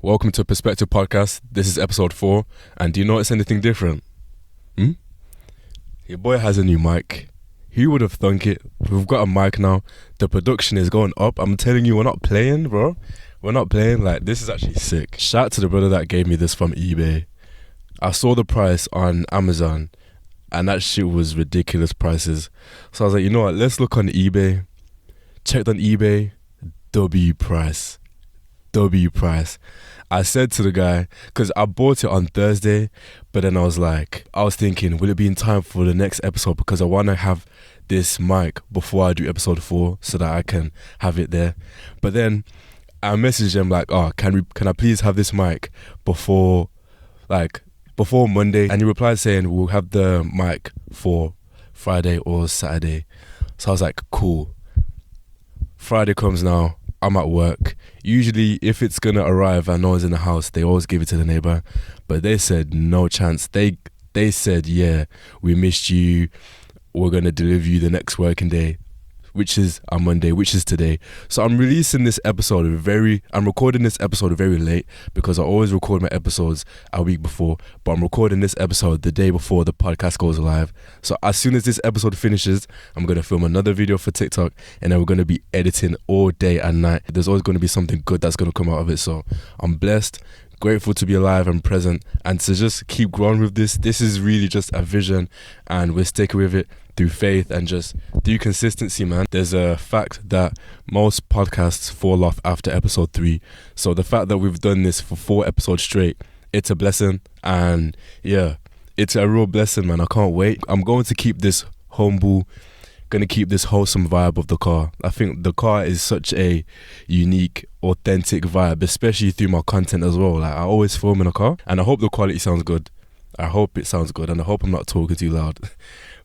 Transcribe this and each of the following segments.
Welcome to Perspective Podcast. This is episode 4. And do you notice anything different? Your boy has a new mic. Who would have thunk it? We've got a mic now. The production is going up. I'm telling you, we're not playing, bro. We're not playing. Like, this is actually sick. Shout out to the brother that gave me this from eBay. I saw the price on Amazon and that shit was ridiculous prices. So I was like, you know what? Let's look on eBay. Checked on eBay. W price. I said to the guy, because I bought it on Thursday, but then I was thinking, will it be in time for the next episode? Because I want to have this mic before I do episode 4 so that I can have it there. But then I messaged him like, can I please have this mic before Monday? And he replied saying, we'll have the mic for Friday or Saturday. So I was like, cool. Friday comes now. I'm at work. Usually if it's gonna arrive and no one's in the house, they always give it to the neighbor. But they said no chance. They said, yeah, we missed you. We're gonna deliver you the next working day, which is on Monday, which is today. So I'm recording this episode very late because I always record my episodes a week before, but I'm recording this episode the day before the podcast goes live. So as soon as this episode finishes, I'm going to film another video for TikTok and then we're going to be editing all day and night. There's always going to be something good that's going to come out of it. So I'm blessed, grateful to be alive and present and to just keep growing with this. This is really just a vision and we're sticking with it through faith and just through consistency, man. There's a fact that most podcasts fall off after episode 3. So the fact that we've done this for 4 episodes straight, it's a blessing. And yeah, it's a real blessing, man. I can't wait. I'm going to keep this humble, going to keep this wholesome vibe of the car. I think the car is such a unique, authentic vibe, especially through my content as well. Like, I always film in a car and I hope the quality sounds good. I hope it sounds good and I hope I'm not talking too loud.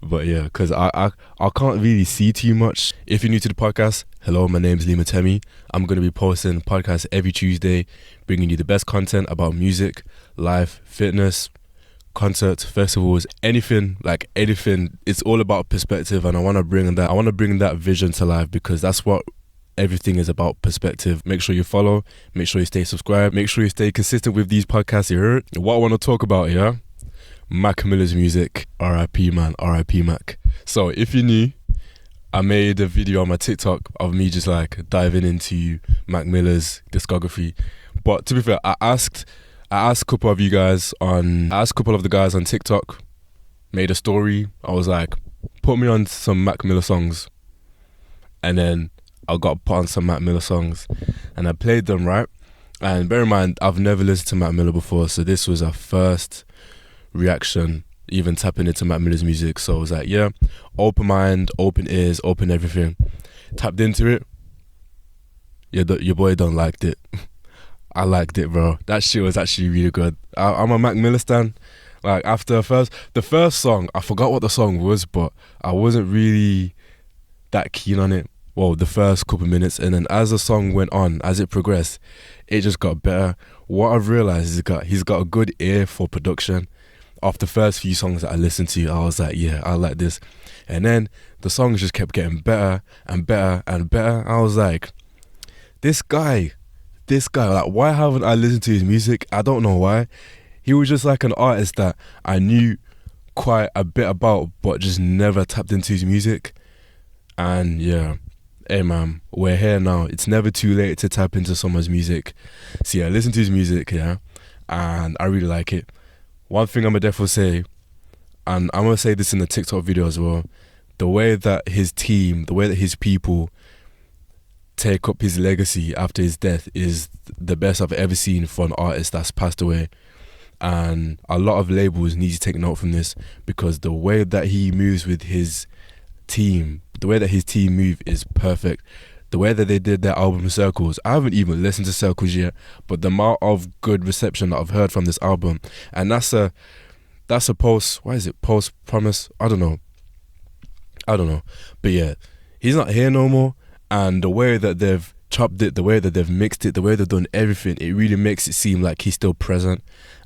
But yeah, because I can't really see too much. If you're new to the podcast, hello, my name's Lima Temi. I'm going to be posting podcasts every Tuesday, bringing you the best content about music, life, fitness, concerts, festivals, anything. It's all about perspective and I want to bring that vision to life because that's what everything is about, perspective. Make sure you follow, make sure you stay subscribed, make sure you stay consistent with these podcasts, you heard? What I want to talk about, yeah? Mac Miller's music. R.I.P. man, R.I.P. Mac. So if you're new, I made a video on my TikTok of me just like diving into Mac Miller's discography. But to be fair, I asked a couple of the guys on TikTok, made a story. I was like, put me on some Mac Miller songs. And then I got put on some Mac Miller songs and I played them, right? And bear in mind, I've never listened to Mac Miller before, so this was a first reaction, even tapping into Mac Miller's music. So I was like, yeah, open mind, open ears, open everything. Tapped into it. Yeah, your boy done liked it. I liked it, bro. That shit was actually really good. I'm a Mac Miller stan. Like, after the first song, I forgot what the song was, but I wasn't really that keen on it. Well, the first couple minutes, and then as the song went on, as it progressed, it just got better. What I've realized is he's got a good ear for production. After the first few songs that I listened to, I was like, yeah, I like this. And then the songs just kept getting better and better and better. I was like, this guy, like, why haven't I listened to his music? I don't know why. He was just like an artist that I knew quite a bit about, but just never tapped into his music. And yeah, hey man, we're here now. It's never too late to tap into someone's music. So yeah, listen to his music, yeah, and I really like it. One thing I'm gonna definitely say, and I'm gonna say this in the TikTok video as well, the way that his team, the way that his people take up his legacy after his death is the best I've ever seen for an artist that's passed away. And a lot of labels need to take note from this because the way that he moves with his team, the way that his team move is perfect. The way that they did their album Circles, I haven't even listened to Circles yet, but the amount of good reception that I've heard from this album, and that's a post promise? I don't know, but yeah, he's not here no more, and the way that they've chopped it, the way that they've mixed it, the way they've done everything, it really makes it seem like he's still present.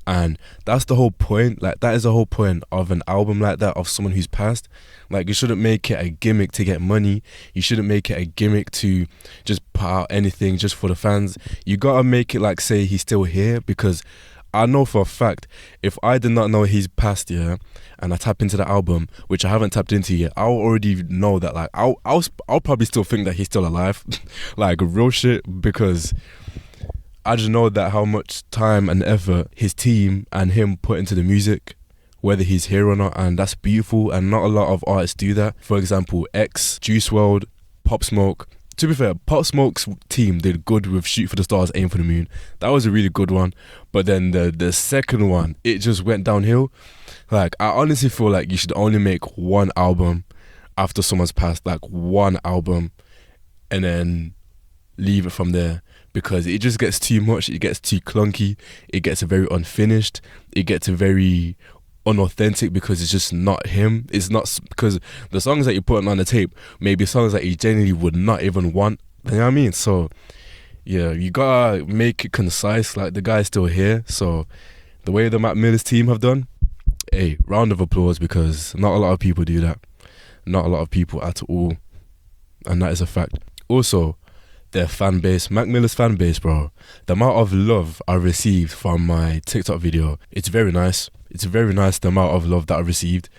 And that's the whole point. Like, that is the whole point of an album like that, of someone who's passed. Like, you shouldn't make it a gimmick to get money. You shouldn't make it a gimmick to just put out anything just for the fans. You gotta make it like, say he's still here, because I know for a fact, if I did not know he's passed, yeah, and I tap into the album, which I haven't tapped into yet, I'll already know that, like, I'll probably still think that he's still alive. Like, real shit, because I just know that how much time and effort his team and him put into the music, whether he's here or not, and that's beautiful, and not a lot of artists do that. For example, X, Juice WRLD, Pop Smoke. To be fair, Pop Smoke's team did good with Shoot for the Stars, Aim for the Moon. That was a really good one. But then the second one, it just went downhill. Like, I honestly feel like you should only make one album after someone's passed, like one album, and then leave it from there, because it just gets too much. It gets too clunky. It gets very unfinished. It gets very unauthentic, because it's just not him. It's not, because the songs that you're putting on the tape may be songs that you genuinely would not even want. You know what I mean? So yeah, you gotta make it concise. Like, the guy's still here. So the way the Mac Miller's team have done, hey, round of applause, because not a lot of people do that. Not a lot of people at all, and that is a fact. Also, their fan base, Mac Miller's fan base, bro. The amount of love I received from my TikTok video, it's very nice. It's very nice, the amount of love that I received,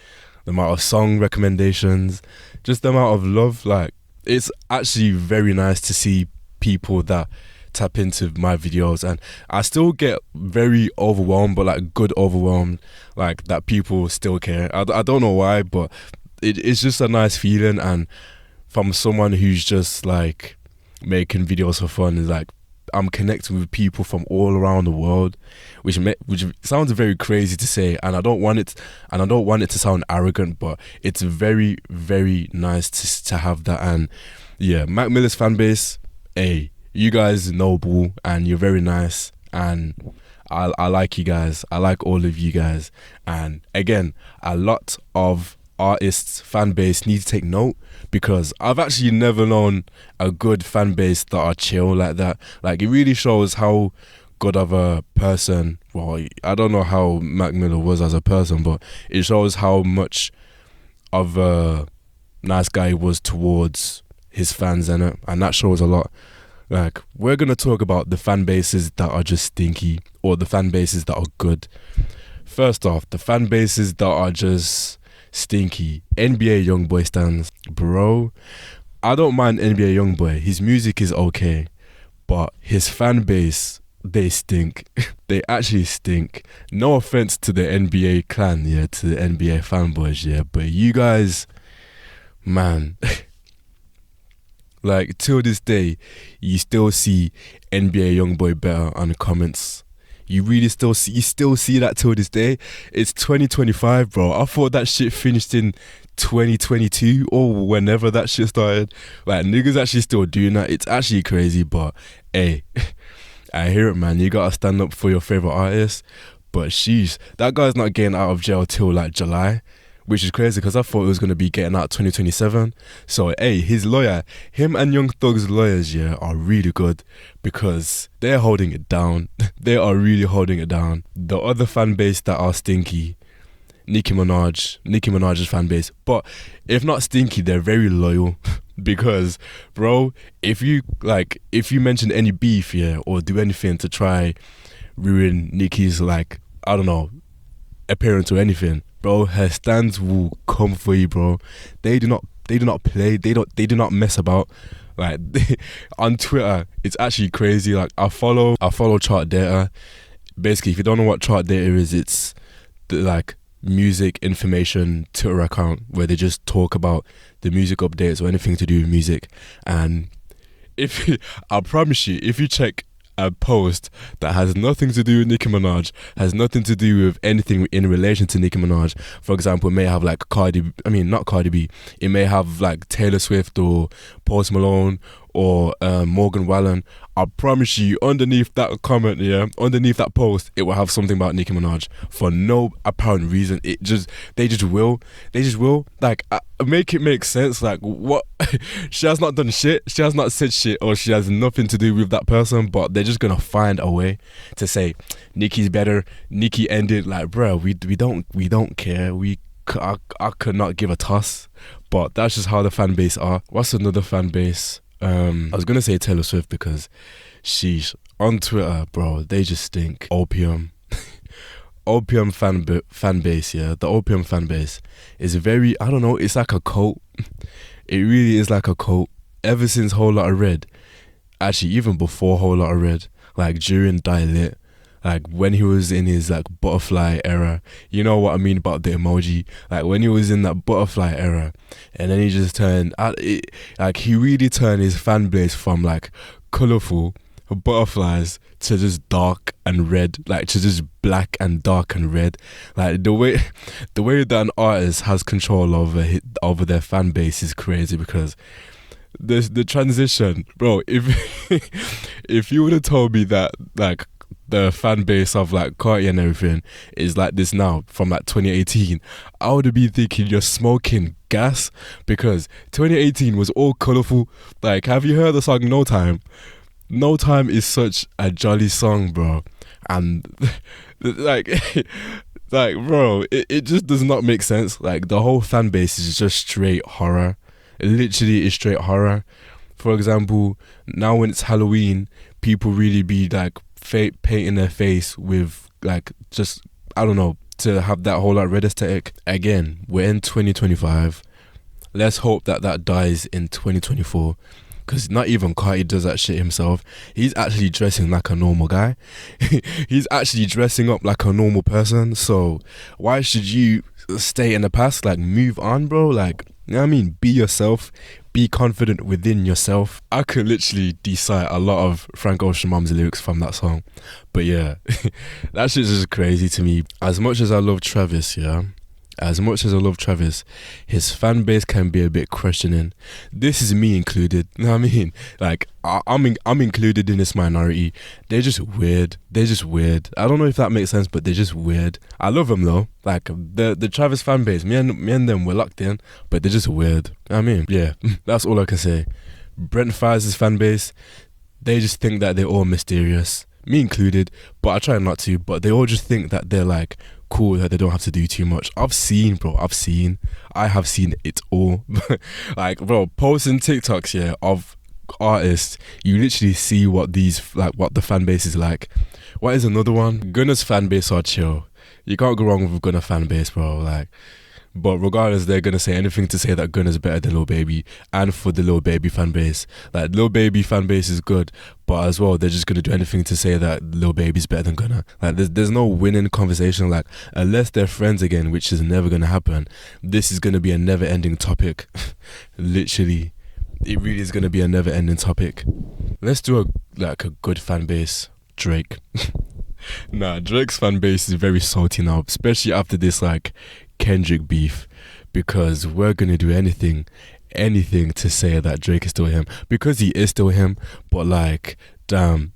the amount of song recommendations, just the amount of love. Like, it's actually very nice to see people that tap into my videos, and I still get very overwhelmed, but like good overwhelmed, like that people still care. I don't know why, but it's just a nice feeling. And from someone who's just like making videos for fun, is like, I'm connecting with people from all around the world, which sounds very crazy to say, and I don't want it to sound arrogant, but it's very, very nice to have that. And yeah, Mac Miller's fan base, hey, you guys are noble and you're very nice, and I like you guys. I like all of you guys. And again, a lot of artists' fan base need to take note, because I've actually never known a good fan base that are chill like that. Like, it really shows how good of a person, well, I don't know how Mac Miller was as a person, but it shows how much of a nice guy he was towards his fans, and that shows a lot. Like, we're gonna talk about the fan bases that are just stinky, or the fan bases that are good. First off, the fan bases that are just stinky. NBA Youngboy stands, bro. I don't mind NBA Youngboy. His music is okay, but his fan base, they stink. They actually stink. No offense to the NBA clan, yeah, to the NBA fanboys, yeah, but you guys, man. Like, till this day, you still see NBA Youngboy better on the comments. You really still see that till this day. It's 2025, bro. I thought that shit finished in 2022 or whenever that shit started. Like, niggas actually still doing that. It's actually crazy, but hey, I hear it, man. You gotta stand up for your favorite artist. But sheesh, that guy's not getting out of jail till like July, which is crazy, because I thought it was gonna be getting out 2027. So hey, his lawyer, him and Young Thug's lawyers, yeah, are really good, because they're holding it down. They are really holding it down. The other fan base that are stinky, Nicki Minaj's fan base, but if not stinky, they're very loyal. Because, bro, if you mention any beef, yeah, or do anything to try ruin Nicki's, like, I don't know, appearance or anything, bro, her stands will come for you, bro. They do not play. They do not mess about. Like, on Twitter, it's actually crazy. Like, I follow Chart Data. Basically, if you don't know what Chart Data is, it's the, like, music information Twitter account where they just talk about the music updates or anything to do with music. And I promise you, if you check a post that has nothing to do with Nicki Minaj, has nothing to do with anything in relation to Nicki Minaj, for example, it may have like not Cardi B, it may have like Taylor Swift or Post Malone or Morgan Wallen, I promise you, underneath that comment, underneath that post, it will have something about Nicki Minaj for no apparent reason. They just will. Like, make it make sense. Like, what? She has not done shit. She has not said shit, or she has nothing to do with that person. But they're just gonna find a way to say Nicki's better. Nicki ended. Like, bro, we don't care. I could not give a toss. But that's just how the fan base are. What's another fan base? I was gonna say Taylor Swift because she's on Twitter, bro. They just stink. Opium. Opium fan base, yeah. The Opium fan base is very, I don't know, it's like a cult. It really is like a cult. Ever since Whole Lotta Red, actually even before Whole Lotta Red, like during Die Lit, like when he was in his like butterfly era, you know what I mean about the emoji, like when he was in that butterfly era, and then he just turned, like he really turned his fan base from like colourful butterflies to just dark and red, like to just black and dark and red. Like the way that an artist has control over their fan base is crazy, because the transition, bro, if you would have told me that like the fan base of like Carti and everything is like this now from like 2018, I would have been thinking you're smoking gas, because 2018 was all colourful. Like, have you heard the song No Time? No Time is such a jolly song, bro, and like bro, it just does not make sense. Like, the whole fan base is just straight horror. It literally is straight horror. For example, now when it's Halloween, people really be like painting their face with like, just, I don't know, to have that whole like red aesthetic. Again, we're in 2025. Let's hope that dies in 2024. Because not even Carti does that shit himself. He's actually dressing like a normal guy. He's actually dressing up like a normal person. So why should you stay in the past? Like, move on, bro. Like, you know what I mean? Be yourself. Be confident within yourself. I could literally decite a lot of Frank Ocean Mom's lyrics from that song. But yeah, that shit's just crazy to me. As much as I love Travis, his fan base can be a bit questioning. This is me included. You know what I mean? Like, I'm included in this minority. They're just weird. I don't know if that makes sense, but they're just weird. I love them though. Like, the Travis fan base, me and them were locked in, but they're just weird. You know what I mean? Yeah, that's all I can say. Brent Faiyaz's fan base, they just think that they're all mysterious. Me included, but I try not to. But they all just think that they're like cool, that they don't have to do too much. I have seen it all. Like, bro, posting TikToks, yeah, of artists, you literally see what the fan base is like. What is another one? Gunna's fan base are chill. You can't go wrong with Gunna fan base, bro. Like, but regardless, they're gonna say anything to say that Gunna's better than Lil Baby, and for the Lil Baby fan base, like, Lil Baby fan base is good, but as well, they're just gonna do anything to say that Lil Baby's better than Gunna. Like, there's no winning conversation. Like, unless they're friends again, which is never gonna happen, this is gonna be a never-ending topic. Literally, it really is gonna be a never-ending topic. Let's do a good fan base. Drake. Nah, Drake's fan base is very salty now, especially after this like Kendrick beef, because we're gonna do anything to say that Drake is still him, because he is still him. But like, damn,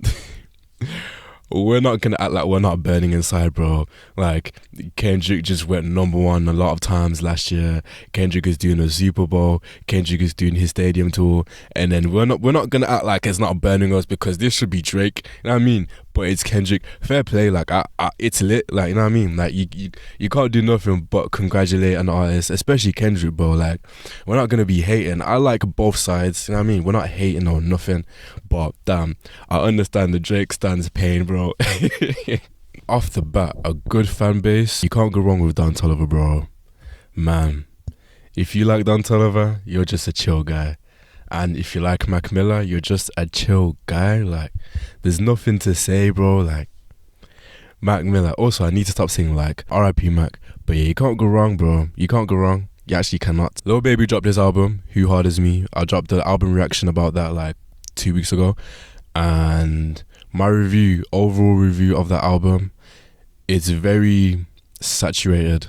we're not gonna act like we're not burning inside, bro. Like, Kendrick just went #1 a lot of times last year. Kendrick is doing a Super Bowl. Kendrick is doing his stadium tour, and then we're not gonna act like it's not burning us, because this should be Drake. You know what I mean? But it's Kendrick. Fair play. Like, it's lit. Like, you know what I mean? Like, you can't do nothing but congratulate an artist, especially Kendrick, bro. Like, we're not gonna be hating. I like both sides. You know what I mean? We're not hating or nothing. But damn, I understand the Drake stands pain, bro. Off the bat, a good fan base. You can't go wrong with Don Toliver, bro. Man, if you like Don Toliver, you're just a chill guy. And if you like Mac Miller, you're just a chill guy. Like, there's nothing to say, bro. Like, Mac Miller. Also, I need to stop saying like R.I.P. Mac. But yeah, you can't go wrong, bro. You can't go wrong. You actually cannot. Lil Baby dropped his album, Who Hard As Me. I dropped the album reaction about that like 2 weeks ago. And my overall review of that album, it's very saturated.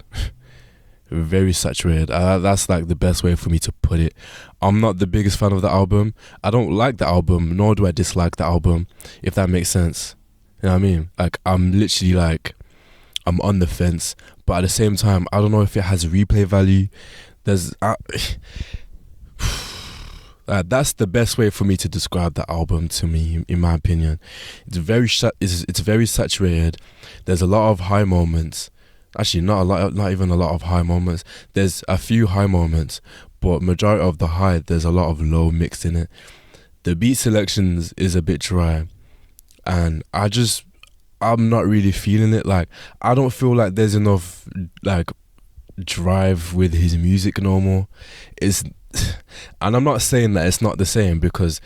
very saturated. That's like the best way for me to put it. I'm not the biggest fan of the album. I don't like the album, nor do I dislike the album, if that makes sense. You know what I mean? Like, I'm literally like, I'm on the fence, but at the same time, I don't know if it has replay value. That's the best way for me to describe the album to me, in my opinion. It's very saturated. There's a lot of high moments. Actually, not even a lot of high moments. There's a few high moments, but majority of the high, there's a lot of low mixed in it. The beat selections is a bit dry, and I'm not really feeling it. Like, I don't feel like there's enough like drive with his music no more. And I'm not saying that it's not the same, because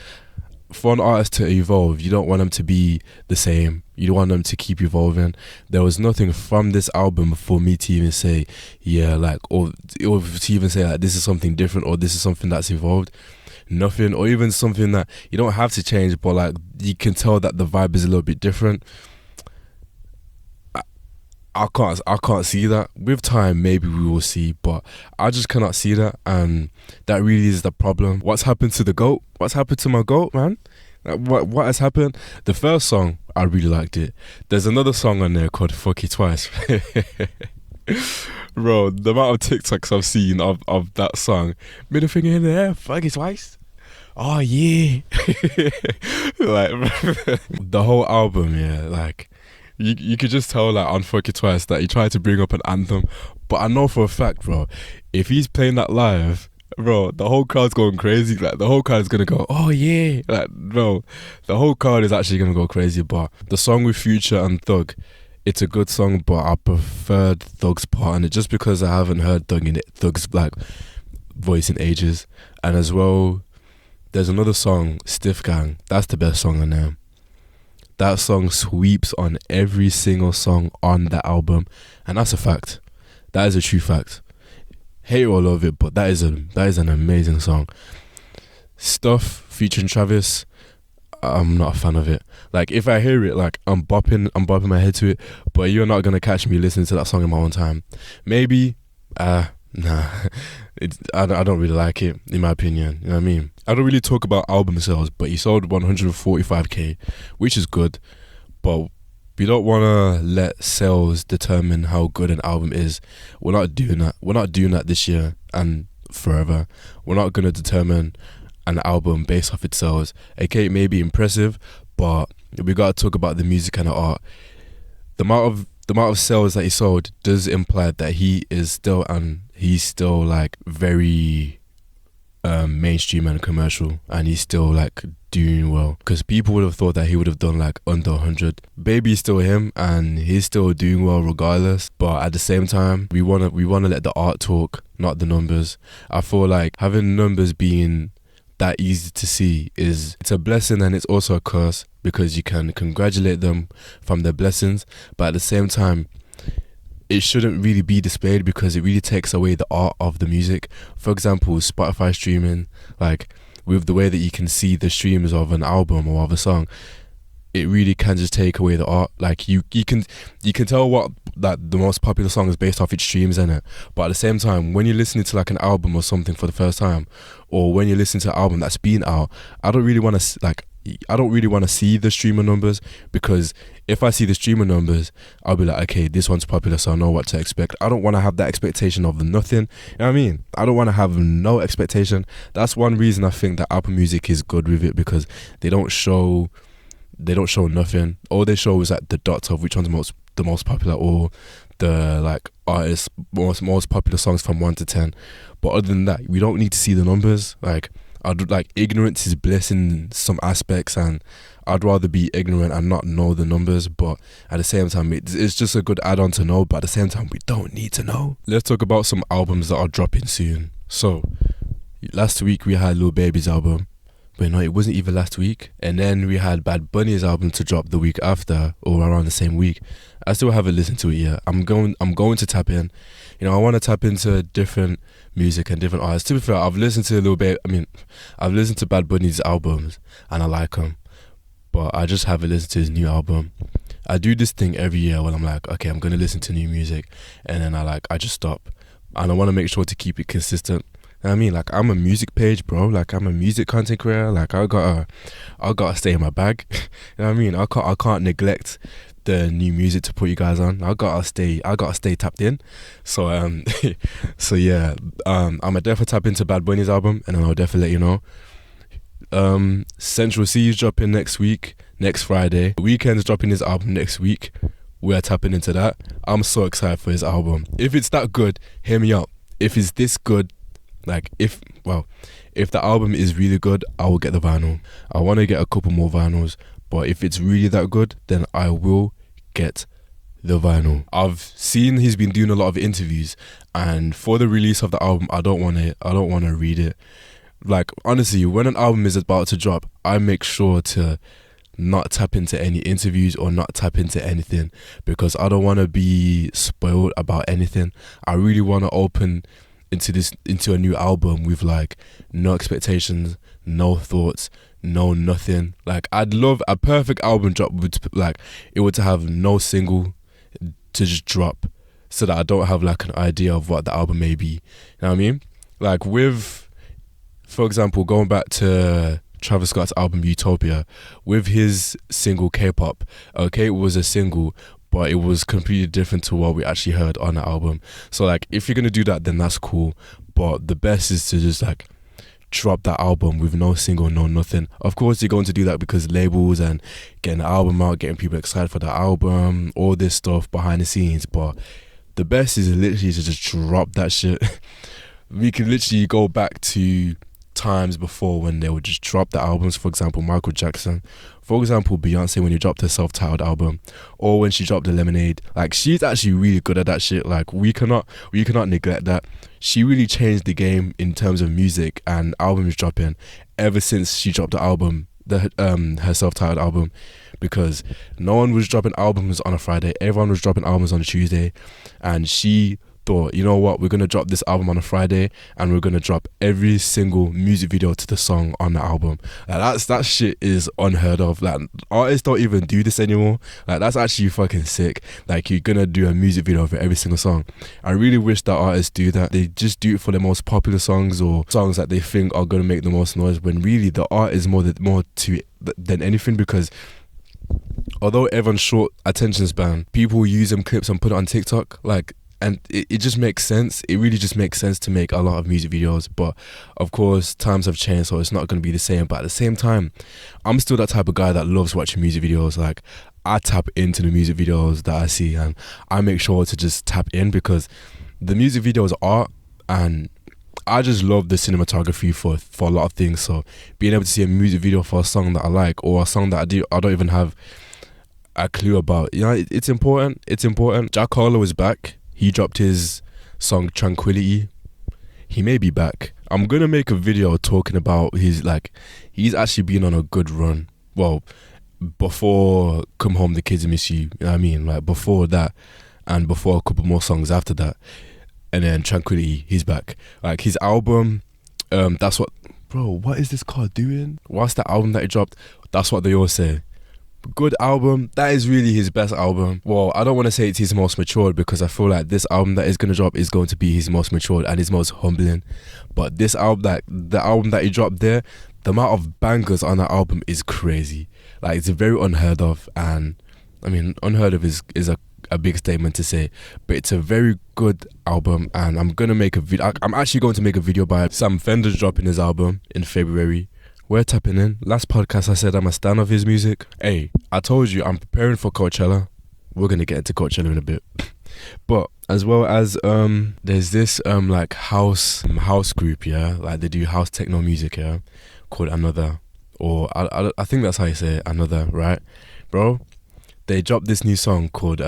for an artist to evolve, you don't want them to be the same. You don't want them to keep evolving. There was nothing from this album for me to even say, yeah, like, or to even say like, this is something different, or this is something that's evolved. Nothing, or even something that you don't have to change, but like, you can tell that the vibe is a little bit different. I can't see that. With time, maybe we will see, but I just cannot see that, and that really is the problem. What's happened to the GOAT? What's happened to my GOAT, man? Like, what has happened? The first song, I really liked it. There's another song on there called Fuck It Twice. Bro, the amount of TikToks I've seen of that song. Middle finger in the air, fuck it twice. Oh yeah. Like, the whole album, yeah, like, You could just tell, like, on Fuck It Twice that he tried to bring up an anthem. But I know for a fact, bro, if he's playing that live, bro, the whole crowd's going crazy. Like, the whole crowd is going to go, oh yeah. Like, bro, the whole crowd is actually going to go crazy. But the song with Future and Thug, it's a good song, but I preferred Thug's part in it, just because I haven't heard Thug's like voice in ages. And as well, there's another song, Stiff Gang. That's the best song on there. That song sweeps on every single song on that album, and that's a fact. That is a true fact. Hate or love it, but that is an amazing song. Stuff featuring Travis, I'm not a fan of it. Like, if I hear it, like, I'm bopping my head to it, but you're not gonna catch me listening to that song in my own time. Maybe, nah. I don't really like it, in my opinion. You know what I mean? I don't really talk about album sales, but he sold 145k, which is good. But we don't want to let sales determine how good an album is. We're not doing that. We're not doing that this year and forever. We're not going to determine an album based off its sales. Okay, it may be impressive, but we got to talk about the music and the art. The amount of sales that he sold does imply that he's still like very mainstream and commercial, and he's still like doing well, because people would have thought that he would have done like under 100. Baby's still him, and he's still doing well regardless, but at the same time, we want to let the art talk, not the numbers. I feel like having numbers being that easy to see it's a blessing, and it's also a curse, because you can congratulate them from their blessings, but at the same time, it shouldn't really be displayed, because it really takes away the art of the music. For example, Spotify streaming, like, with the way that you can see the streams of an album or of a song, it really can just take away the art. Like, you can tell what that the most popular song is based off its streams, in it. But at the same time, when you're listening to like an album or something for the first time, or when you're listening to an album that's been out, I don't really want to see the streamer numbers, because if I see the streamer numbers, I'll be like, okay, this one's popular, so I know what to expect. I don't want to have that expectation of nothing. You know what I mean? I don't want to have no expectation. That's one reason I think that Apple Music is good with it, because they don't show nothing. All they show is like the dots of which one's the most popular, or the like artists most popular songs from 1 to 10. But other than that, we don't need to see the numbers. Like, ignorance is bliss in some aspects, and I'd rather be ignorant and not know the numbers. But at the same time, it's just a good add-on to know, but at the same time, we don't need to know. Let's talk about some albums that are dropping soon. So, last week we had Lil Baby's album. Wait, no, it wasn't even last week. And then we had Bad Bunny's album to drop the week after, or around the same week. I still haven't listened to it yet. I'm going to tap in. You know, I want to tap into different music and different artists. To be fair, I've listened to Bad Bunny's albums, and I like them, but I just haven't listened to his new album. I do this thing every year when I'm like, okay, I'm going to listen to new music, and then I just stop. and I want to make sure to keep it consistent. You know what I mean, like, I'm a music page, bro. Like, I'm a music content creator. Like, I gotta stay in my bag. You know what I mean? I can't neglect the new music to put you guys on. I gotta stay tapped in. So so yeah, I'ma definitely tap into Bad Bunny's album, and then I'll definitely let you know. Central C is dropping next week, next Friday. Weeknd's dropping his album next week. We're tapping into that. I'm so excited for his album. If it's that good, hear me out. If it's this good, like, if the album is really good, I will get the vinyl. I want to get a couple more vinyls, but if it's really that good, then I will get the vinyl. I've seen he's been doing a lot of interviews, and for the release of the album, I don't want to read it. Like, honestly, when an album is about to drop, I make sure to not tap into any interviews or not tap into anything, because I don't want to be spoiled about anything. I really want to open into a new album with like no expectations, no thoughts, no nothing. Like, I'd love a perfect album drop would, like, it would to have no single to just drop, so that I don't have like an idea of what the album may be. You know what I mean? Like, with, for example, going back to Travis Scott's album Utopia, with his single K-pop, okay, it was a single, but it was completely different to what we actually heard on the album. So like, if you're gonna do that, then that's cool, but the best is to just like drop that album with no single, no nothing. Of course you're going to do that because labels and getting the album out, getting people excited for the album, all this stuff behind the scenes, but the best is literally to just drop that shit. We can literally go back to times before when they would just drop the albums. For example, Michael Jackson, for example, Beyonce, when you dropped her self-titled album, or when she dropped the Lemonade. Like, she's actually really good at that shit. Like, we cannot neglect that. She really changed the game in terms of music and albums dropping ever since she dropped the album, her self-titled album, because no one was dropping albums on a Friday, everyone was dropping albums on a Tuesday, and she thought, you know what, we're gonna drop this album on a Friday, and we're gonna drop every single music video to the song on the album. Like, that shit is unheard of. Like, artists don't even do this anymore. Like, that's actually fucking sick. Like, you're gonna do a music video for every single song. I really wish that artists do that. They just do it for the most popular songs or songs that they think are gonna make the most noise, when really the art is more to it than anything. Because although everyone's short attention span, people use them clips and put it on TikTok, like, and it just makes sense. It really just makes sense to make a lot of music videos. But of course, times have changed, so it's not going to be the same. But at the same time, I'm still that type of guy that loves watching music videos. Like, I tap into the music videos that I see, and I make sure to just tap in, because the music videos are art, and I just love the cinematography for a lot of things. So being able to see a music video for a song that I like, or a song that I don't even have a clue about, you know, it's important. It's important. Jack Harlow is back. He dropped his song Tranquility. He may be back. I'm gonna make a video talking about he's actually been on a good run. Well, before Come Home the Kids Miss You, you know what I mean? Like, before that, and before a couple more songs after that. And then Tranquility, he's back. Like, his album, that's what, bro, what is this car doing? What's the album that he dropped? That's what they all say. Good album. That is really his best album. Well, I don't want to say it's his most matured, because I feel like this album that is going to drop is going to be his most matured and his most humbling. But this album, the album that he dropped there, the amount of bangers on that album is crazy. Like, it's very unheard of, and I mean, unheard of is a big statement to say, but it's a very good album, and I'm gonna make a video. I'm actually going to make a video by Sam Fender's dropping his album in February. We're tapping in. Last podcast I said I'm a stan of his music. Hey, I told you I'm preparing for Coachella. We're gonna get into Coachella in a bit. But as well as there's this like house group, yeah, like they do house techno music, yeah, called Another, or I think that's how you say it, Another, right, bro? They dropped this new song called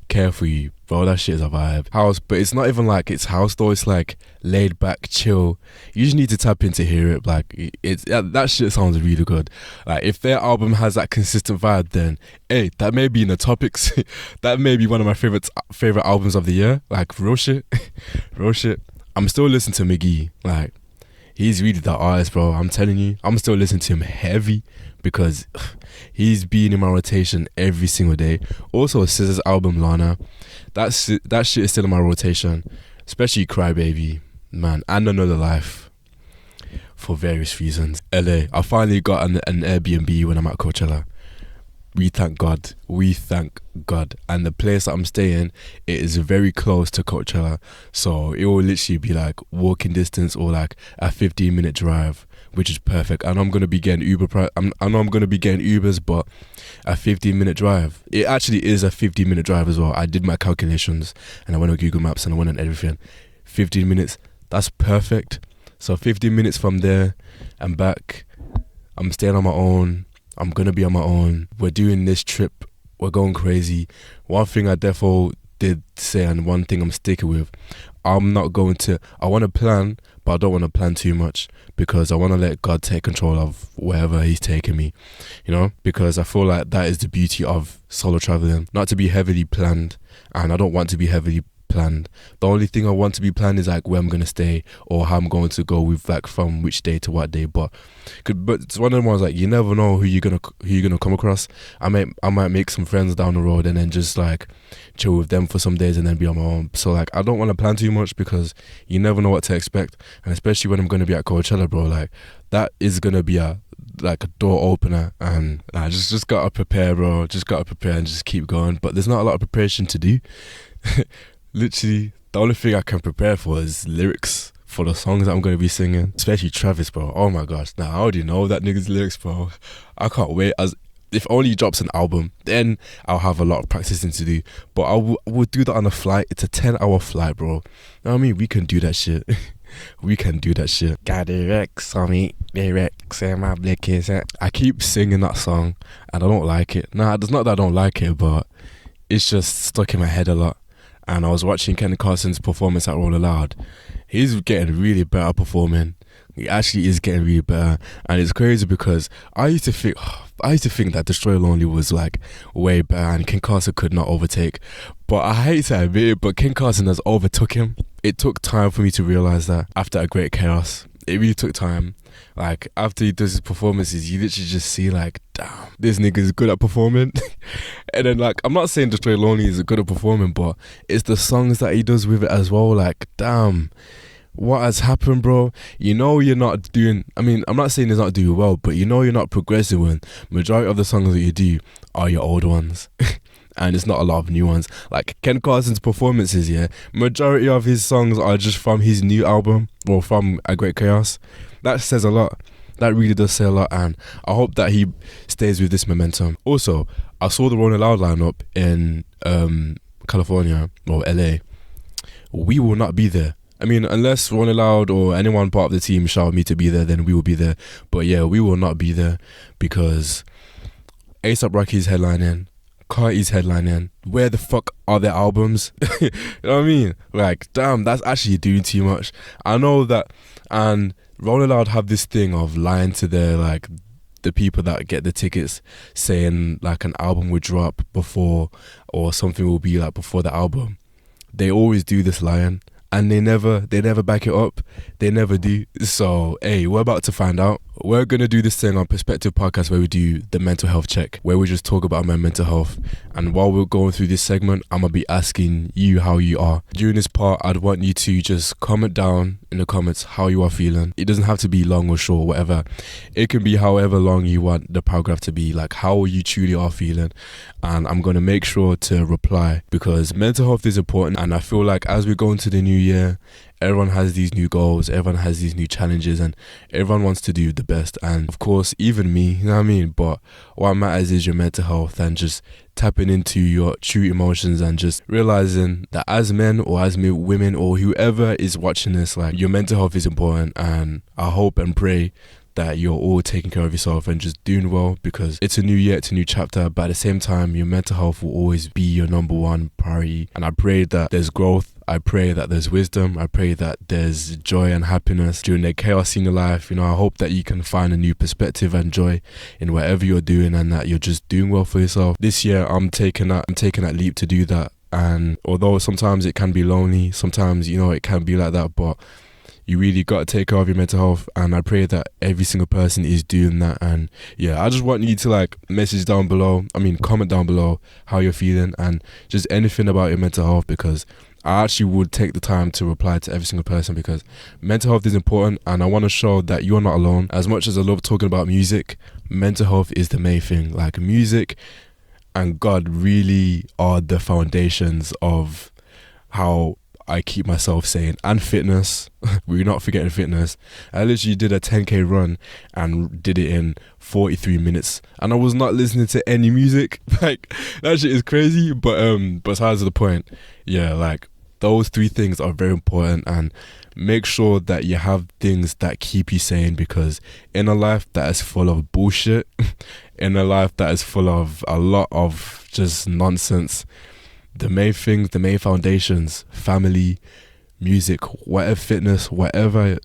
Care For You, bro. That shit is a vibe. House, but it's not even like it's house though. It's like laid back, chill. You just need to tap in to hear it. Like, it's that shit sounds really good. Like, if their album has that consistent vibe, then hey, that may be in the topics. That may be one of my favorite albums of the year. Like, real shit, real shit. I'm still listening to McGee. Like, he's really that artist, bro. I'm telling you, I'm still listening to him heavy because he's been in my rotation every single day. Also, SZA's album Lana, that shit is still in my rotation, especially Cry Baby, man, and Another Life, for various reasons. LA, I finally got an Airbnb when I'm at Coachella. We thank God. We thank God. And the place that I'm staying, it is very close to Coachella. So it will literally be like walking distance or like a 15-minute drive, which is perfect. I know I'm going to be getting I know I'm going to be getting Ubers, but a 15-minute drive. It actually is a 15-minute drive as well. I did my calculations and I went on Google Maps and I went on everything. 15 minutes, that's perfect. So 15 minutes from there and back. I'm staying on my own. I'm going to be on my own. We're doing this trip. We're going crazy. One thing I defo did say, and one thing I'm sticking with, I want to plan, but I don't want to plan too much because I want to let God take control of wherever he's taking me, you know, because I feel like that is the beauty of solo traveling, not to be heavily planned, and I don't want to be heavily planned. The only thing I want to be planned is like where I'm going to stay or how I'm going to go with like from which day to what day, but it's one of the ones like you never know who you're gonna come across. I might make some friends down the road and then just like chill with them for some days and then be on my own. So like I don't want to plan too much because you never know what to expect, and especially when I'm going to be at Coachella, bro, like that is going to be a door opener, and I just gotta prepare, bro. Just gotta prepare and just keep going. But there's not a lot of preparation to do. Literally, the only thing I can prepare for is lyrics for the songs that I'm going to be singing. Especially Travis, bro. Oh my gosh. Now, I already know that nigga's lyrics, bro. I can't wait. If only he drops an album, then I'll have a lot of practicing to do. But I will do that on a flight. It's a 10-hour flight, bro. You know what I mean? We can do that shit. We can do that shit. Got the Rex on me. The Rex and my blick is it. I keep singing that song and I don't like it. Nah, it's not that I don't like it, but it's just stuck in my head a lot. And I was watching Ken Carson's performance at Roll Aloud. He's getting really better performing. He actually is getting really better. And it's crazy because I used to think that Destroy Lonely was like way better and Ken Carson could not overtake. But I hate to admit it, but Ken Carson has overtook him. It took time for me to realise that after A Great Chaos. It really took time. Like after he does his performances, you literally just see like, damn, this nigga is good at performing. And then like, I'm not saying Destroy Lonely is good at performing, but it's the songs that he does with it as well. Like, damn, what has happened, bro? You know you're not doing, I mean, I'm not saying he's not doing well, but you know you're not progressing when majority of the songs that you do are your old ones. And it's not a lot of new ones. Like Ken Carson's performances, yeah, majority of his songs are just from his new album or from A Great Chaos. That says a lot. That really does say a lot, and I hope that he stays with this momentum. Also, I saw the Rolling Loud lineup in California or LA. We will not be there. I mean, unless Rolling Loud or anyone part of the team shout me to be there, then we will be there. But yeah, we will not be there because A$AP Rocky's headlining, Carti's headlining. Where the fuck are their albums? You know what I mean? Like, damn, that's actually doing too much. I know that, and Rolling Loud have this thing of lying to their, like, the people that get the tickets, saying like an album would drop before or something will be like before the album. They always do this lying. And they never back it up. They never do. So, hey, we're about to find out. We're going to do this thing on Perspective Podcast where we do the mental health check, where we just talk about my mental health. And while we're going through this segment, I'm going to be asking you how you are. During this part, I'd want you to just comment down in the comments how you are feeling. It doesn't have to be long or short, whatever. It can be however long you want the paragraph to be, like how you truly are feeling. And I'm going to make sure to reply because mental health is important. And I feel like as we go into the new year, everyone has these new goals, everyone has these new challenges, and everyone wants to do the best. And of course, even me, you know what I mean? But what matters is your mental health and just tapping into your true emotions and just realizing that as men or as women or whoever is watching this, like your mental health is important. And I hope and pray that you're all taking care of yourself and just doing well because it's a new year, it's a new chapter, but at the same time, your mental health will always be your number one priority. And I pray that there's growth, I pray that there's wisdom, I pray that there's joy and happiness during the chaos in your life. You know, I hope that you can find a new perspective and joy in whatever you're doing and that you're just doing well for yourself. This year, I'm taking that leap to do that. And although sometimes it can be lonely, sometimes, you know, it can be like that, but you really got to take care of your mental health, and I pray that every single person is doing that. And yeah, I just want you to like comment down below how you're feeling and just anything about your mental health, because I actually would take the time to reply to every single person, because mental health is important, and I want to show that you're not alone. As much as I love talking about music, mental health is the main thing. Like, music and God really are the foundations of how I keep myself sane, and fitness. We're not forgetting fitness. I literally did a 10k run and did it in 43 minutes, and I was not listening to any music. Like, that shit is crazy. But besides the point, yeah, like, those three things are very important, and make sure that you have things that keep you sane, because in a life that is full of bullshit, in a life that is full of a lot of just nonsense, the main things, the main foundations, family, music, whatever, fitness, whatever,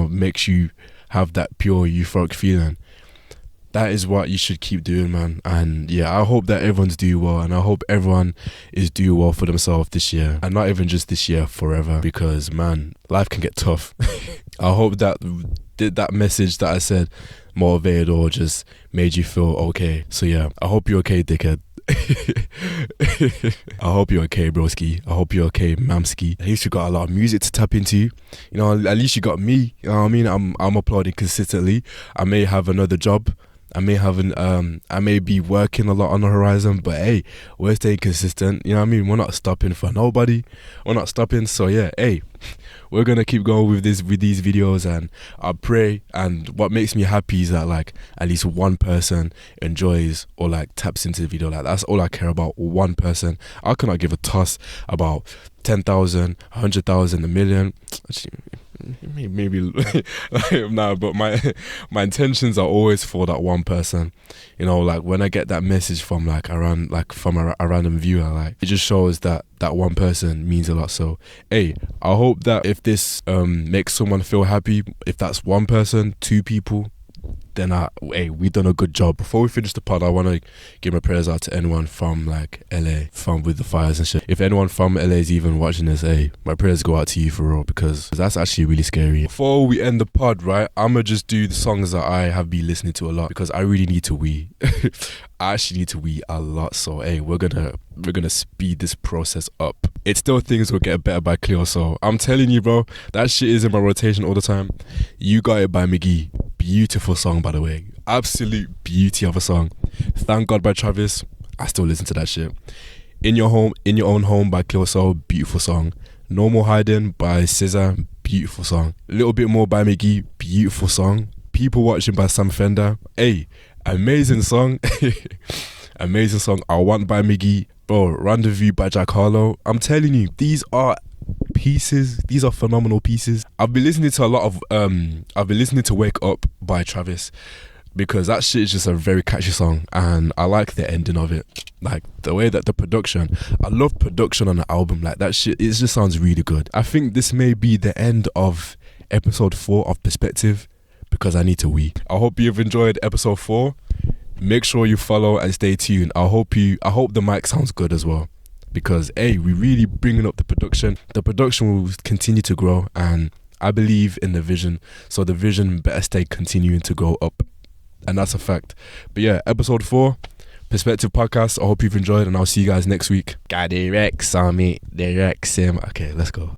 makes you have that pure euphoric feeling, that is what you should keep doing, man. And yeah, I hope that everyone's doing well, and I hope everyone is doing well for themselves this year, and not even just this year, forever, because man, life can get tough. I hope that that message that I said motivated or just made you feel okay. So yeah, I hope you're okay, dickhead. I hope you're okay, broski. I hope you're okay, mamski. At least you got a lot of music to tap into. At least you got me. You know what I mean? I'm uploading consistently. I may have another job. I may be working a lot on the horizon, but hey, we're staying consistent. You know what I mean? We're not stopping for nobody. We're not stopping. So yeah, hey, we're gonna keep going with these videos, and I pray, and what makes me happy is that like at least one person enjoys or like taps into the video. Like, that's all I care about. One person. I cannot give a toss about 10,000, 100,000, a million. Actually, maybe like, nah, but my intentions are always for that one person. Like when I get that message from a random viewer, like, it just shows that that one person means a lot. So hey, I hope that if this makes someone feel happy, if that's one person, two people, then we done a good job. Before we finish the pod, I want to give my prayers out to anyone from like LA, from with the fires and shit. If anyone from LA is even watching this, hey, my prayers go out to you for real, because that's actually really scary. Before we end the pod, right, I'ma just do the songs that I have been listening to a lot, because I really need to wee. I actually need to wee a lot. So hey, we're gonna speed this process up. It's still Things Will Get Better by Cleo. So I'm telling you, bro, that shit is in my rotation all the time. You Got It by McGee. Beautiful song, by the way. Absolute beauty of a song. Thank God by Travis. I still listen to that shit. In Your Own Home by Cleo Soul. Beautiful song. No More Hiding by SZA. Beautiful song. A Little Bit More by McGee. Beautiful song. People Watching by Sam Fender. Hey, amazing song. Amazing song. I Want by McGee. Bro, Rendezvous by Jack Harlow. I'm telling you, these are pieces. These are phenomenal pieces. I've been listening to Wake Up by Travis, because that shit is just a very catchy song, and I like the ending of it. Like the way that the production, I love production on the album. Like that shit, it just sounds really good. I think this may be the end of episode 4 of Perspective, because I need to wee. I hope you've enjoyed episode 4. Make sure you follow and stay tuned. I hope the mic sounds good as well, because hey, we're really bringing up the production. The production will continue to grow, and I believe in the vision, so the vision better stay continuing to go up, and that's a fact. But yeah, episode 4, Perspective Podcast. I hope you've enjoyed, and I'll see you guys next week. Got the Rex on me, the Rex him. Okay, let's go.